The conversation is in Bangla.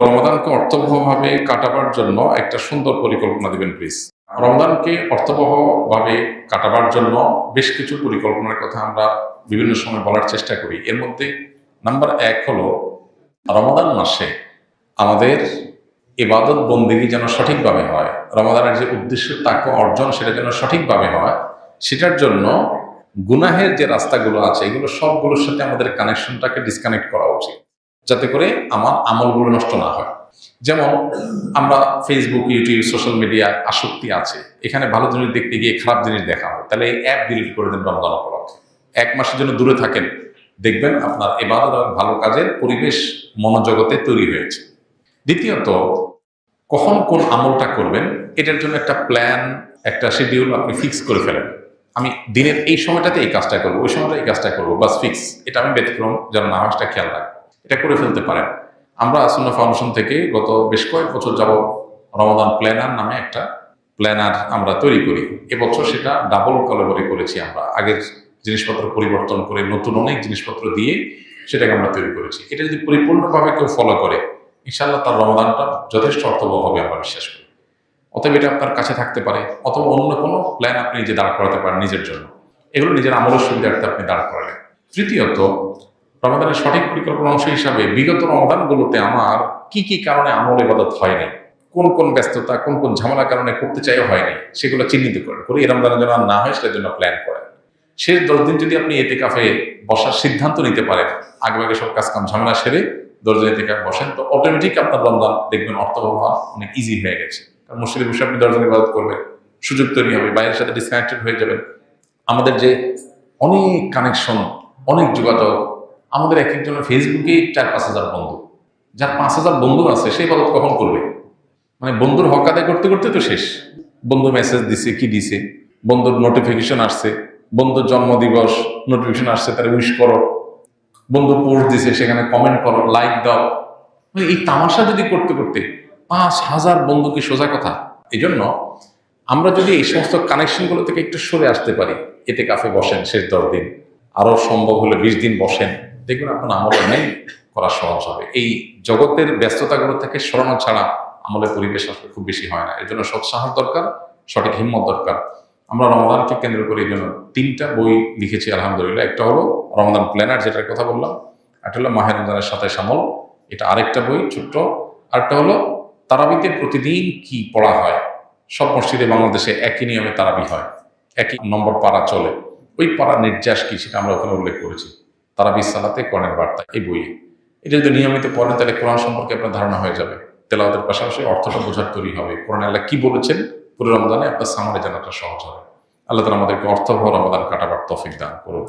রমাদানকে অর্থবহভাবে কাটাবার জন্য একটা সুন্দর পরিকল্পনা দিবেন প্লিজ। রমাদানকে অর্থবহভাবে কাটাবার জন্য বেশ কিছু পরিকল্পনার কথা আমরা বিভিন্ন সময় বলার চেষ্টা করি। এর মধ্যে নাম্বার ১ হলো রমাদান মাসে আমাদের ইবাদত বন্দেগী যেন সঠিকভাবে হয়, রমাদানের যে উদ্দেশ্য তাকওয়া অর্জন সেটা যেন সঠিকভাবে হয়, সেটার জন্য গুনাহের যে রাস্তাগুলো আছে এগুলো সবগুলোর সাথে আমাদের কানেকশনটাকে ডিসকানেক্ট করা উচিত, যাতে করে আমার আমলগুলো নষ্ট না হয়। যেমন আমরা ফেসবুক, ইউটিউব, সোশ্যাল মিডিয়া আসক্তি আছে, এখানে ভালো জিনিস দেখতে গিয়ে খারাপ জিনিস দেখা হয়, তাহলে এই অ্যাপ ডিলিট করে দেন রমজান উপলক্ষে। 1 মাসের জন্য দূরে থাকেন, দেখবেন আপনার ইবাদত এবং ভালো কাজের পরিবেশ মনোজগতে তৈরি হয়েছে। দ্বিতীয়ত, কখন কোন আমলটা করবেন এটার জন্য একটা প্ল্যান, একটা শিডিউল আপনি ফিক্স করে ফেলেন। আমি দিনের এই সময়টাতে এই কাজটা করবো, ওই সময়টা এই কাজটা করবো, বাস ফিক্স। এটা আমি ব্যতিক্রম যেন না হয় সেটা খেয়াল রাখবো, এটা করে ফেলতে পারেন। আমরা সুন্নাহ ফাউন্ডেশন থেকে গত বেশ কয়েক বছর যাবত রমাদান প্ল্যানার নামে একটা প্ল্যানার আমরা তৈরি করি। এবছর সেটা ডাবল কলাবরি করেছি। আমরা আগের জিনিসপত্র পরিবর্তন করে নতুন অনেক জিনিসপত্র দিয়ে সেটাকে আমরা তৈরি করেছি। এটা যদি পরিপূর্ণভাবে কেউ ফলো করে, ইনশাআল্লাহ তার রমাদানটা যথেষ্ট অর্থবহ হবে আমরা বিশ্বাস করি। অতএব এটা আপনার কাছে থাকতে পারে, অথবা অন্য কোনো প্ল্যান আপনি নিজে দাঁড় করাতে পারেন নিজের জন্য। এগুলো নিজের আমলের সুবিধার্থে আপনি দাঁড় করালেন। তৃতীয়ত, রমাদানের সঠিক পরিকল্পনা অংশ হিসাবে বিগত রমাদানগুলোতে আমার কি কি কারণে আমল ইবাদত হয়নি, কোন কোন ব্যস্ততা, কোন কোন ঝামেলার কারণে করতে চাইও হয়নি, সেগুলো চিহ্নিত করেন, করে এই রমজানের জন্য আর না হয় সেটার জন্য প্ল্যান করেন। শেষ 10 দিন যদি আপনি ইতিকাফে বসার সিদ্ধান্ত নিতে পারেন, আগেভাগে সব কাজ কাম ঝামেলা সেরে 10 দিন ইতিকাফ বসেন, তো অটোমেটিক আপনার রমজান দেখবেন অর্থবহ অনেক ইজি হয়ে গেছে। কারণ মসজিদে বসে আপনি 10 দিন ইবাদত করবেন, সুযোগ তৈরি হবে, বাইরের সাথে ডিসকানেক্টেড হয়ে যাবেন। আমাদের যে অনেক কানেকশন, অনেক যোগাযোগ, আমাদের এক একজনের ফেসবুকে 4-5 হাজার বন্ধু। যার 5 হাজার বন্ধু আছে সেই ইবাদত কখন করবে? মানে বন্ধুর হক আদায় করতে করতে তো শেষ। বন্ধু মেসেজ দিছে, কি দিছে, বন্ধুর নোটিফিকেশন আসছে, বন্ধুর জন্মদিবস নোটিফিকেশন আসছে, তারা উইশ করো, বন্ধু পোস্ট দিছে সেখানে কমেন্ট করো, লাইক দাও। এই তামাশা যদি করতে করতে 5,000 বন্ধু কি সোজা কথা? এই জন্য আমরা যদি এই সমস্ত কানেকশনগুলো থেকে একটু সরে আসতে পারি, এতে কাফে বসেন শেষ 10 দিন, আরো সম্ভব হলে 20 দিন বসেন, দেখবেন আপনার আমল অনেক করা সহজ হবে। এই জগতের ব্যস্ততাগুলো থেকে সরানো ছাড়া আমলের পরিবেশ আসলে খুব বেশি হয় না। এর জন্য সৎ সাহস দরকার, সঠিক হিম্মত দরকার। আমরা রমাদানকে কেন্দ্র করে এই জন্য 3টা বই লিখেছি আলহামদুলিল্লাহ। একটা হলো রমাদান প্ল্যানার, যেটার কথা বললাম, একটা হলো মাহে রমজানের সাথে আমল, এটা আরেকটা বই ছোট্ট। আরেকটা হলো তারাবিতে প্রতিদিন কি পড়া হয়। সব মসজিদে বাংলাদেশে একই নিয়মে তারাবি হয়, একই নম্বর পারা চলে, ওই পাড়ার নির্যাস কি সেটা আমরা ওখানে উল্লেখ করেছি, তারাবি সালাতে কোরআনের বার্তা এই বইয়ে। এটা যদি নিয়মিত পড়েন তাহলে কোরআন সম্পর্কে আপনার ধারণা হয়ে যাবে, তেলাওয়াতের পাশাপাশি অর্থটা বোঝার তৈরি হবে, কোরআন আল্লাহ কি বলেছেন পুরো রমজানে আপনার সামনে জানাটা সহজ হবে। আল্লাহ তাআলা আমাদেরকে অর্থবহ রমাদান কাটাবার তৌফিক দান করুন।